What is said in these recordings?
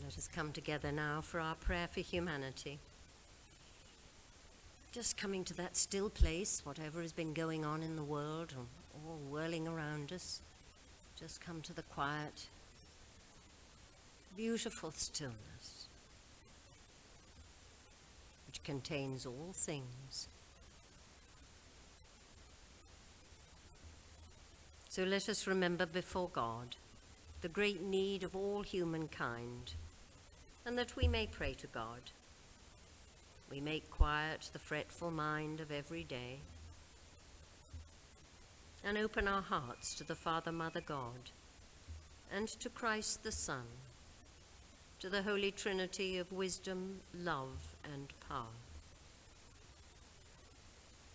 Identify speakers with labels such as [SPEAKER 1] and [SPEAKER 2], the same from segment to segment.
[SPEAKER 1] Let us come together now for our prayer for humanity. Just coming to that still place, whatever has been going on in the world or whirling around us, just come to the quiet, beautiful stillness, which contains all things. So let us remember before God the great need of all humankind, and that we may pray to God. We make quiet the fretful mind of every day, and open our hearts to the Father, Mother, God, and to Christ the Son, to the Holy Trinity of wisdom, love, and power.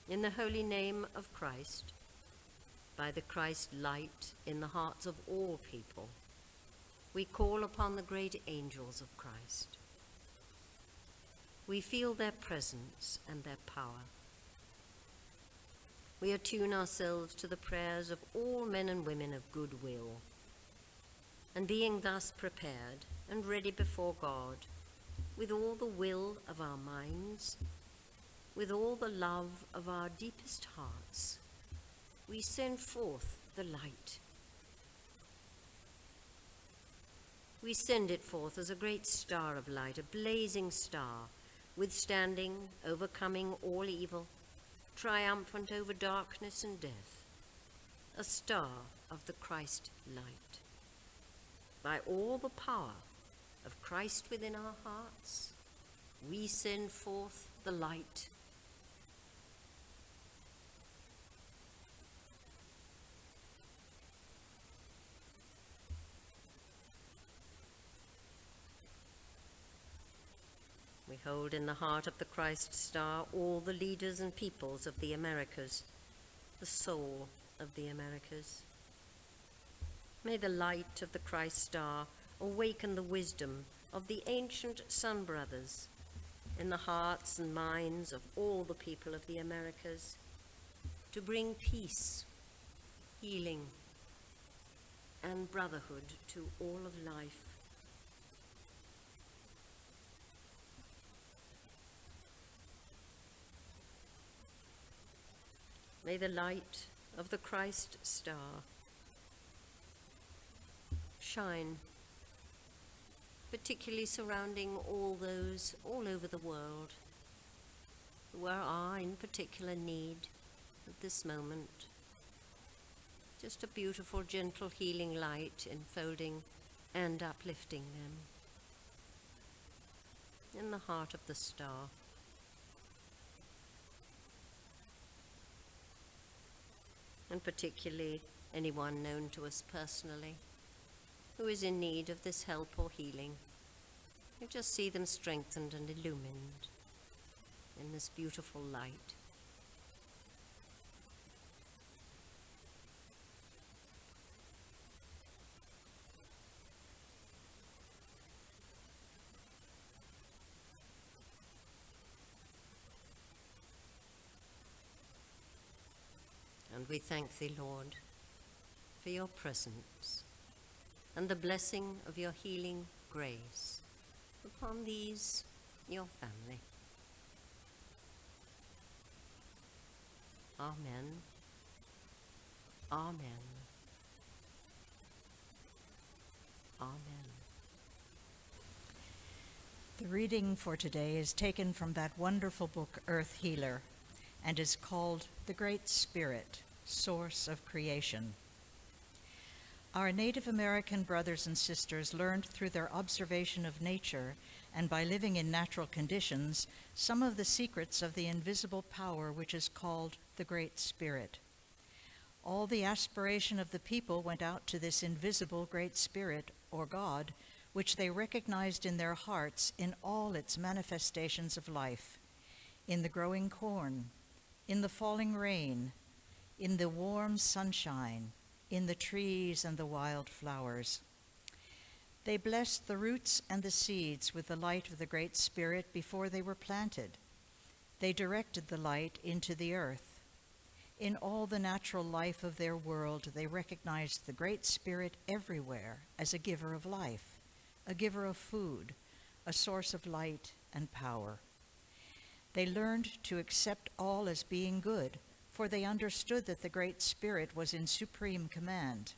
[SPEAKER 1] In the holy name of Christ, by the Christ light in the hearts of all people, we call upon the great angels of Christ. We feel their presence and their power. We attune ourselves to the prayers of all men and women of good will, and being thus prepared and ready before God, with all the will of our minds, with all the love of our deepest hearts, we send forth the light. We send it forth as a great star of light, a blazing star, withstanding, overcoming all evil, triumphant over darkness and death, a star of the Christ light. By all the power of Christ within our hearts, we send forth the light. We hold in the heart of the Christ star all the leaders and peoples of the Americas, the soul of the Americas. May the light of the Christ star awaken the wisdom of the ancient Sun Brothers in the hearts and minds of all the people of the Americas, to bring peace, healing, and brotherhood to all of life. May the light of the Christ star shine, particularly surrounding all those all over the world who are in particular need at this moment. Just a beautiful, gentle, healing light enfolding and uplifting them in the heart of the star. And particularly anyone known to us personally who is in need of this help or healing. You just see them strengthened and illumined in this beautiful light. And we thank thee, Lord, for your presence and the blessing of your healing grace upon these, your family. Amen. Amen. Amen.
[SPEAKER 2] The reading for today is taken from that wonderful book, Earth Healer, and is called The Great Spirit, Source of Creation. Our Native American brothers and sisters learned through their observation of nature and by living in natural conditions some of the secrets of the invisible power which is called the Great Spirit. All the aspiration of the people went out to this invisible Great Spirit, or God, which they recognized in their hearts in all its manifestations of life, in the growing corn, in the falling rain, in the warm sunshine, in the trees and the wild flowers. They blessed the roots and the seeds with the light of the Great Spirit before they were planted. They directed the light into the earth. In all the natural life of their world, they recognized the Great Spirit everywhere as a giver of life, a giver of food, a source of light and power. They learned to accept all as being good, for they understood that the Great Spirit was in supreme command.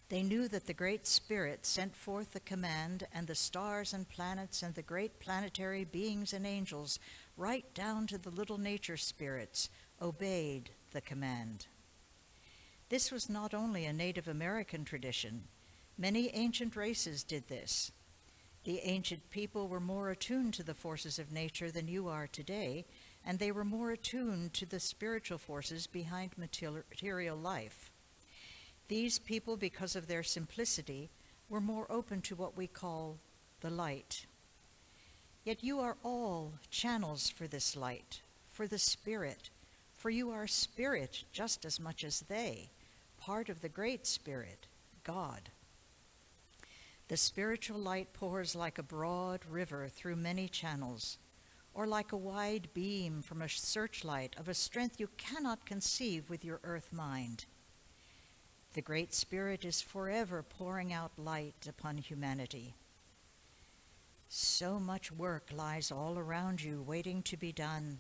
[SPEAKER 2] They knew that the Great Spirit sent forth the command, and the stars and planets and the great planetary beings and angels, right down to the little nature spirits, obeyed the command. This was not only a Native American tradition. Many ancient races did this. The ancient people were more attuned to the forces of nature than you are today, and they were more attuned to the spiritual forces behind material life. These people, because of their simplicity, were more open to what we call the light. Yet you are all channels for this light, for the Spirit, for you are spirit just as much as they, part of the Great Spirit, God. The spiritual light pours like a broad river through many channels, or like a wide beam from a searchlight of a strength you cannot conceive with your earth mind. The Great Spirit is forever pouring out light upon humanity. So much work lies all around you waiting to be done.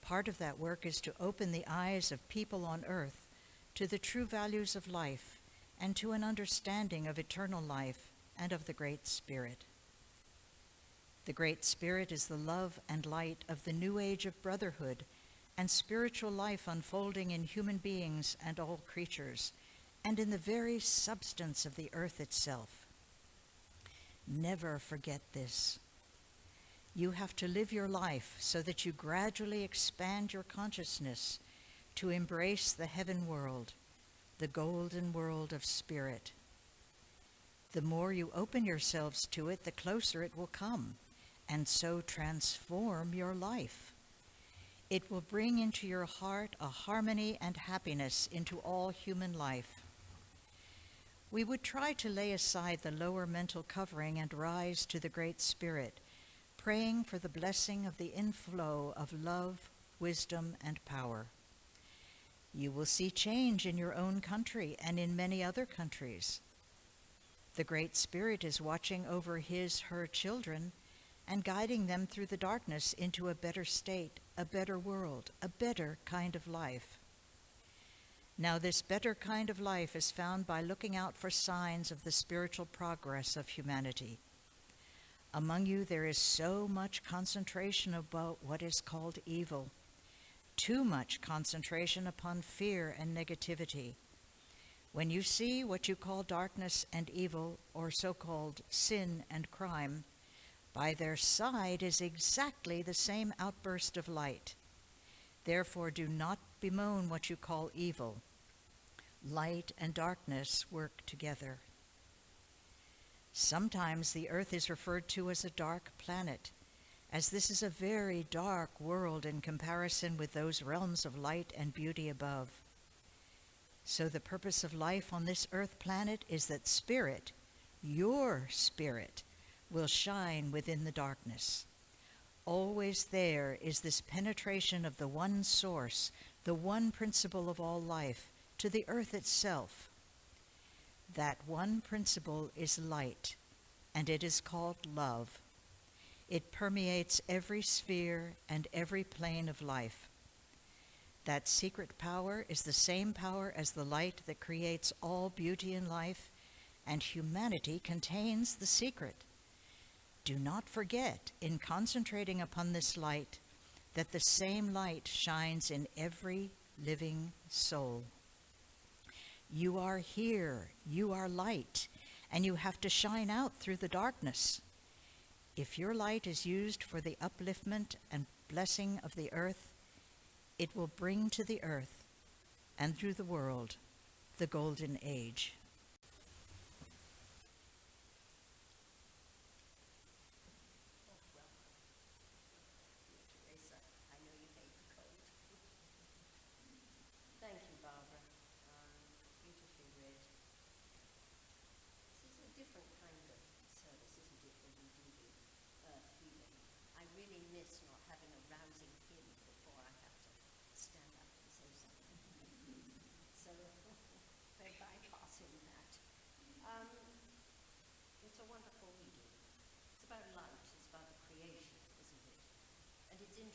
[SPEAKER 2] Part of that work is to open the eyes of people on earth to the true values of life and to an understanding of eternal life and of the Great Spirit. The Great Spirit is the love and light of the new age of brotherhood and spiritual life unfolding in human beings and all creatures, and in the very substance of the earth itself. Never forget this. You have to live your life so that you gradually expand your consciousness to embrace the heaven world, the golden world of spirit. The more you open yourselves to it, the closer it will come, and so transform your life. It will bring into your heart a harmony and happiness into all human life. We would try to lay aside the lower mental covering and rise to the Great Spirit, praying for the blessing of the inflow of love, wisdom, and power. You will see change in your own country and in many other countries. The Great Spirit is watching over her children, and guiding them through the darkness into a better state, a better world, a better kind of life. Now, this better kind of life is found by looking out for signs of the spiritual progress of humanity. Among you there is so much concentration about what is called evil, too much concentration upon fear and negativity. When you see what you call darkness and evil, or so-called sin and crime, by their side is exactly the same outburst of light. Therefore, do not bemoan what you call evil. Light and darkness work together. Sometimes the earth is referred to as a dark planet, as this is a very dark world in comparison with those realms of light and beauty above. So the purpose of life on this earth planet is that spirit, your spirit, will shine within the darkness. Always there is this penetration of the one source, the one principle of all life, to the earth itself. That one principle is light, and it is called love. It permeates every sphere and every plane of life. That secret power is the same power as the light that creates all beauty in life, and humanity contains the secret. Do not forget, in concentrating upon this light, that the same light shines in every living soul. You are here, you are light, and you have to shine out through the darkness. If your light is used for the upliftment and blessing of the earth, it will bring to the earth and through the world the golden age.
[SPEAKER 1] Thank you, Barbara. Beautifully read. This is a different kind of service, isn't it, when we do the earth healing? I really miss not having a rousing hymn before I have to stand up and say something. So we're bypassing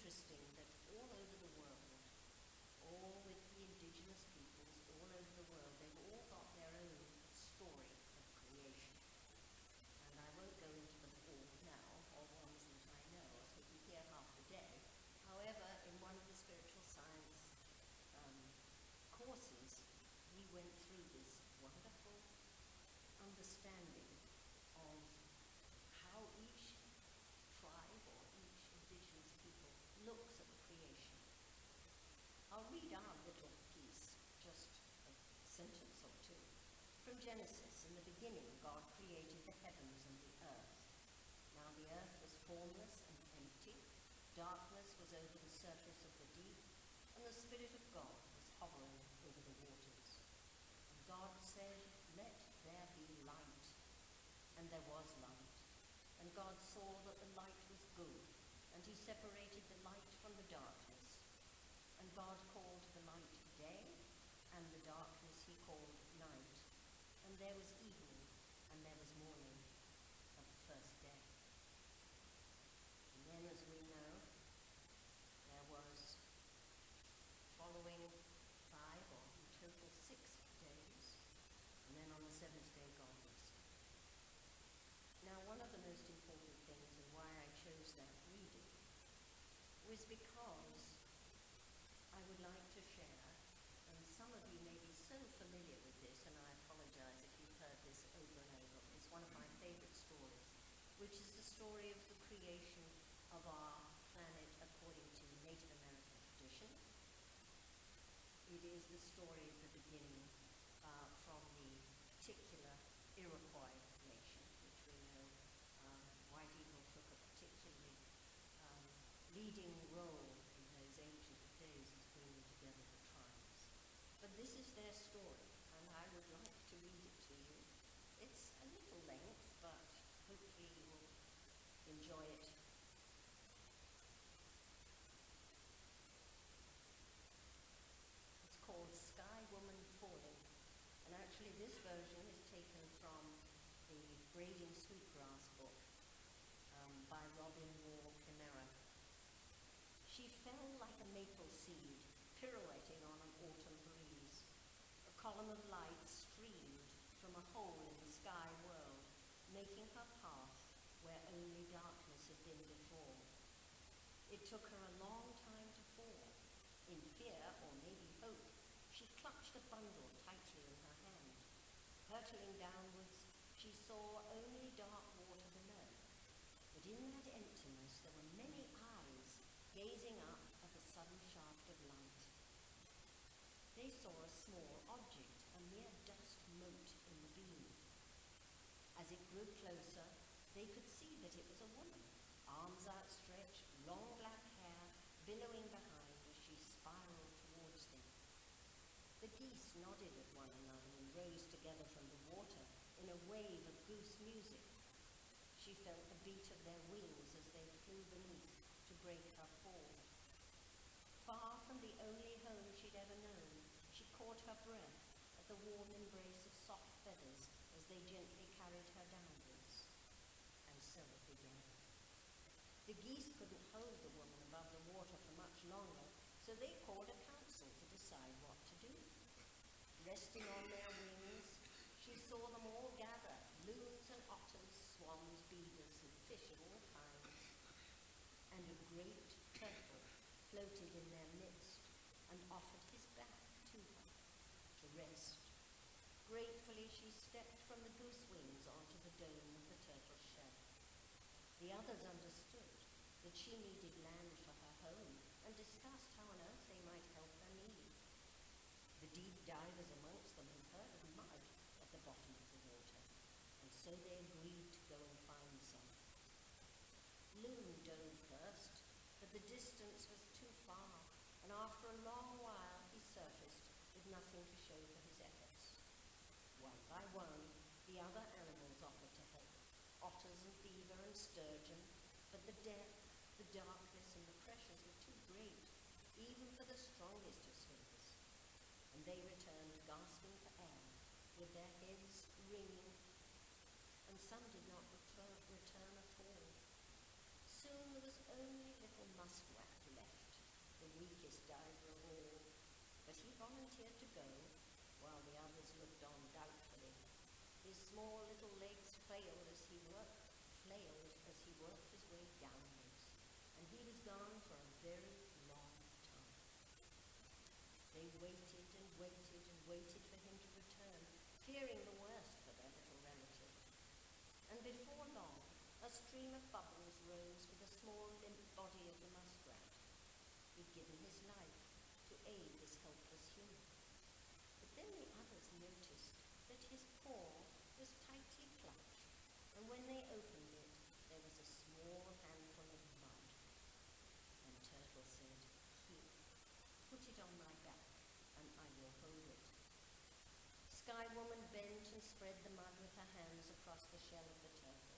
[SPEAKER 1] interesting that all over the world, all with the indigenous peoples all over the world, they've all got their own story of creation. And I won't go into them all now, or ones that I know, else we'll be here half the day. However, in one of the spiritual science courses, we went through this wonderful understanding of how each tribe or each indigenous people looks at creation. I'll read our little piece, just a sentence or two. From Genesis, in the beginning, God created the heavens and the earth. Now the earth was formless and empty. Darkness was over the surface of the deep, and the Spirit of God was hovering over the waters. And God said, "Let there be light." And there was light. And God saw that the light was good, and he separated the light from the darkness. And God called the light day, and the darkness he called night. And there was evening, and there was morning, of the first day. And then, as we know, there was, following 5 or in total 6 days, and then on the 7th day God rested. Now, one of the most important things and why I chose that reading was because I would like to share, and some of you may be so familiar with this, and I apologize if you've heard this over and over. It's one of my favorite stories, which is the story of the creation of our planet according to Native American tradition. It is the story of the beginning from the particular Iroquois nation, which we know white people took a particularly leading role in those ancient days as bringing together the tribes. But this is their story, and I would like to read it to you. It's a little length, but hopefully you will enjoy it. It's called Sky Woman Falling, and actually this version is taken from the Braiding Sweetgrass book by Robin Wall Kimmerer. She fell like a maple seed, pirouetting on an autumn breeze. A column of light streamed from a hole in the sky world, making her path where only darkness had been before. It took her a long time to fall. In fear, or maybe hope, she clutched a bundle tightly in her hand. Hurtling downwards, she saw only dark water below. But in that emptiness there were many eyes gazing up at the sudden shaft of light. They saw a small object, a mere dust mote in the beam. As it grew closer, they could see that it was a woman, arms outstretched, long black hair billowing behind as she spiraled towards them. The geese nodded at one another and rose together from the water in a wave of goose music. She felt the beat of their wings as they flew beneath to break her fall. Far from the only home she'd ever known, she caught her breath at the warm embrace of soft feathers as they gently carried her downwards. And so it began. The geese couldn't hold the woman above the water for much longer, so they called a council to decide what to do. Resting on their wings, she saw them all gather, loons and otters, swans, beavers, and fish of all kinds. And a great turtle floated in their midst and offered his back to her to rest. Gratefully she stepped from the goose wings onto the dome of the turtle's shell. The others understood that she needed land for her home and discussed how on earth they might help her need. The deep divers amongst them had heard of mud at the bottom of the water, and so they agreed to go and find some. Loon dove first, but the distance was too far, and after a long while he surfaced with nothing to show for his efforts. One by one, the other animals offered to help, otters and beaver and sturgeon, but the depth, the darkness, and the pressures were too great, even for the strongest of swimmers, and they returned gasping for air, with their heads ringing, and some did not return at all. Soon there was only little muskrat left the weakest diver of all, but he volunteered to go, while the others looked on doubtfully. His small little legs flailed as he worked his way downwards, and he was gone for a very long time. They waited and waited and waited for him to return, fearing the worst for their little relative. And before long, a stream of bubbles rose with the small, limp body of the muskrat. He'd given his life to aid this helpless human. But then the others noticed that his paw was tightly clutched, and when they opened it, there was a small handful of mud. And Turtle said, "Here, put it on my back, and I will hold it." Sky Woman bent and spread the mud with her hands across the shell of the turtle.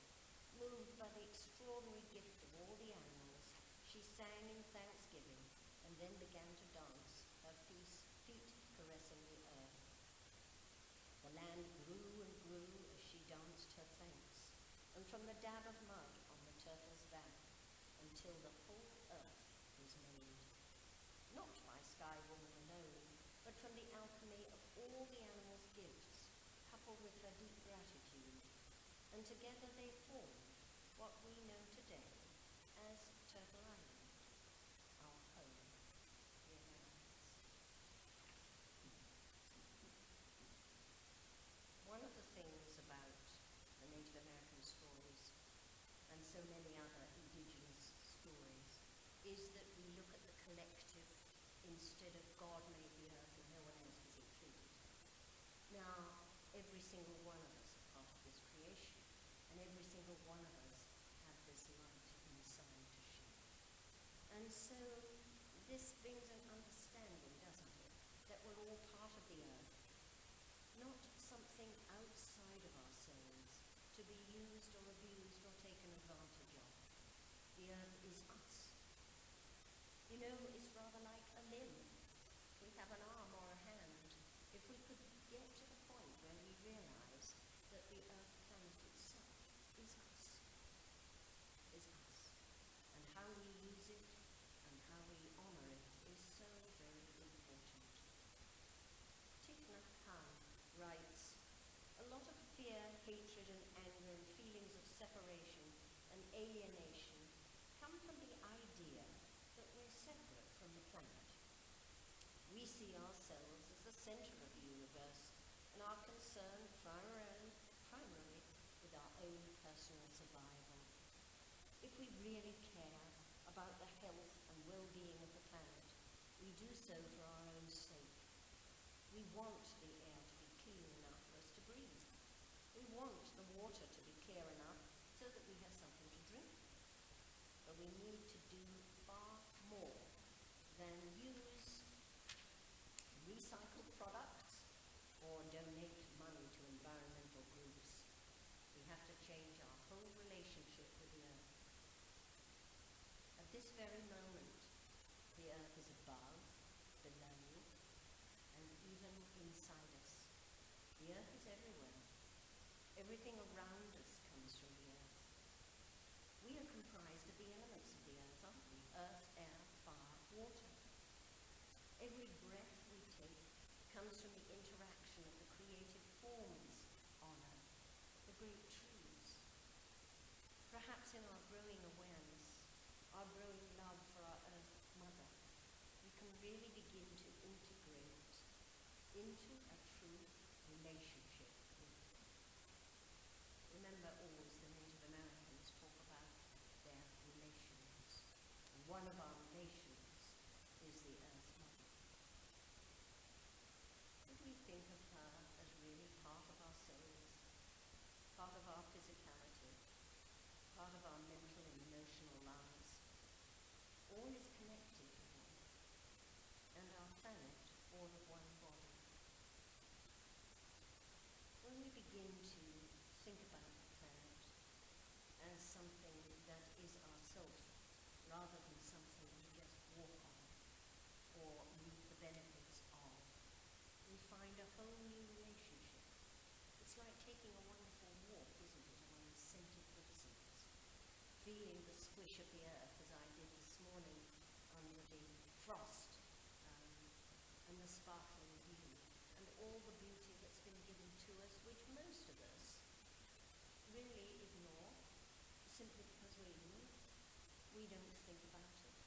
[SPEAKER 1] Moved by the extraordinary gift of all the animals, she sang in thanksgiving and then began to dance, her feet caressing the earth. The land grew and grew as she danced her thanks, and from the dab of mud on the turtle's back, until the whole earth was made. Not by Sky Woman alone, but from the alchemy of all the animals' gifts, coupled with her deep gratitude, and together they formed what we know today as Turtle Island, our home, the Americas. One of the things about the Native American stories, and so many other indigenous stories, is that we look at the collective instead of God made the earth and no one else was included. Now, every single one of us is part of this creation, and every single one of us have this light inside to share. And so this brings an understanding, doesn't it, that we're all part of the earth, not something outside of ourselves to be used or abused or taken advantage of. The earth is us. You know, it's rather like a limb. If we have an arm or a hand, if we could get to the point where we realize that the earth planet itself is us, and how we use it and how we honor it is so very important. Thich Nhat Hanh writes, "A lot of fear, hatred and anger and feelings of separation and alienation come from the idea that we're separate from the planet. We see ourselves as the center of the universe and are concerned primarily with our own personal survival. If we really care about the health and well-being of the planet, we do so for our own sake. We want the air to be clean enough for us to breathe. We want the water to be clear enough so that we have something to drink. But we need to do far more than use recycled products or donate money to environmental groups. We have to change our whole relationship with the earth. At this very moment, the earth is above, below, and even inside us. The earth is everywhere. Everything around us comes from the earth. We are comprised of the elements of the earth, aren't we? Earth, air, fire, water. Every breath we take comes from the interaction of the creative forms on earth, the great trees. Perhaps in our growing awareness, our growing love for our Earth Mother, we can really begin to integrate into a true relationship with her. Remember always the Native Americans talk about their relations. And one of our relations is the Earth Mother. Could we think of her as really part of our souls, part of our physicality, part of our mental and emotional lives? All is connected to her, and our planet all of one body. When we begin to think about the planet as something that is ourself, rather than something we just walk on or reap the benefits of, we find a whole new relationship. It's like taking a wonderful walk, isn't it, among scented feeling the squish of the earth as I did this morning under the frost all the beauty that's been given to us, which most of us really ignore, simply because we're human. We don't think about it.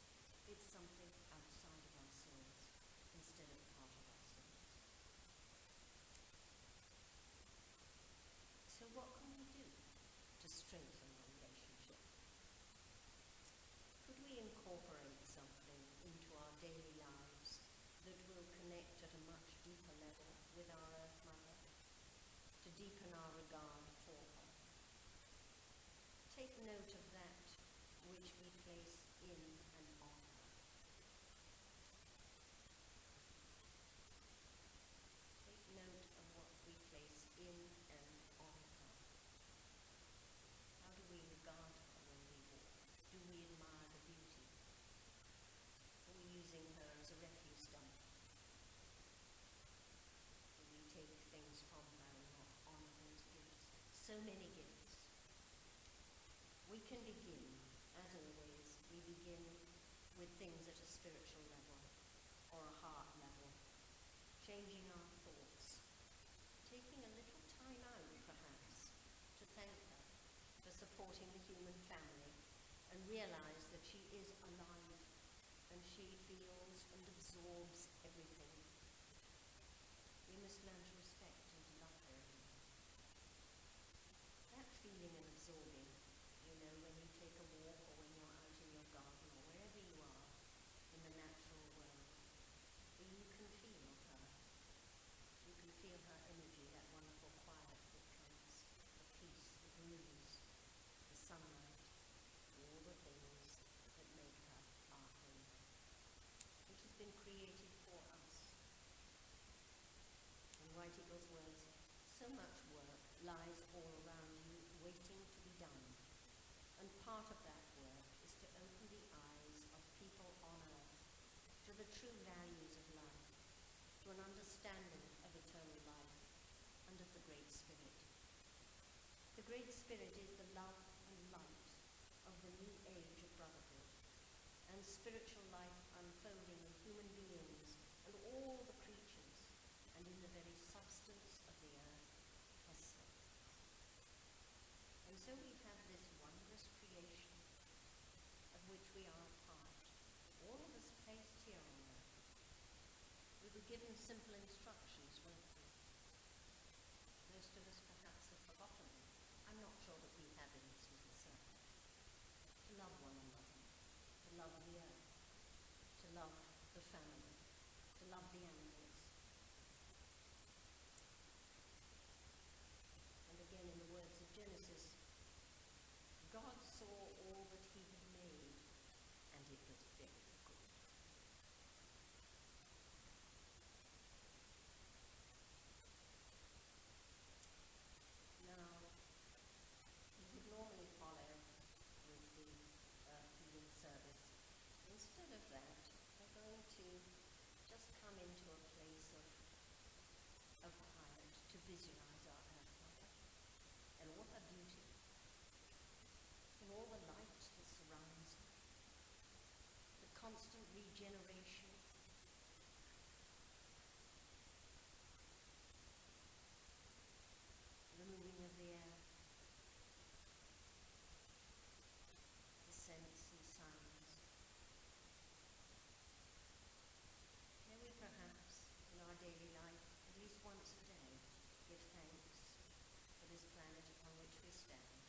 [SPEAKER 1] It's something outside of ourselves instead of part of ourselves. So what can we do to strengthen our relationship? Could we incorporate something into our daily lives that will connect at a much deeper level with our Earth Mother, to deepen our regard for her? Take note of that which we place in and on her. Take note of what we place in and on her. How do we regard her when we walk? Do we admire the beauty? Are we using her as a refuse dump? Do we take things from her and not honor those gifts? So many gifts. We can begin, as always, we begin with things at a spiritual level or a heart level, changing our thoughts, taking a little time out, perhaps, to thank her for supporting the human family and realize that she is alive and she feels and absorbs everything. We must learn to respect and to love her. That feeling and absorbing, when you take a walk or when you're out in your garden or wherever you are in the natural world, you can feel her. You can feel her energy, that wonderful quiet that comes, the peace, the breeze, the sunlight, all the things that make her our home, which has been created for us. And right it goes words, so much work lies all around you waiting to be done. And part of that work is to open the eyes of people on earth to the true values of life, to an understanding of eternal life and of the Great Spirit. The Great Spirit is the love and light of the new age of brotherhood and spiritual life unfolding in human beings and all the creatures and in the very substance of the earth herself. And so we have this wondrous creation of which we are a part, all of us placed here on earth. We were given simple instructions, weren't we? Most of us perhaps have forgotten them. I'm not sure that we have in this little circle. To love one another, to love the earth, to love the family, to love the animals. And again in the words of Genesis, God saw all that he had made, and it was very good. Now, we would normally follow with the healing service. Instead of that, we're going to just come into a place of quiet to visualize our Earth Mother and all her beauty and all the light that surrounds her, the constant regeneration, the moving of the air, the scents and sounds. May we perhaps, in our daily life, at least once a day, give thanks for this planet upon which we stand,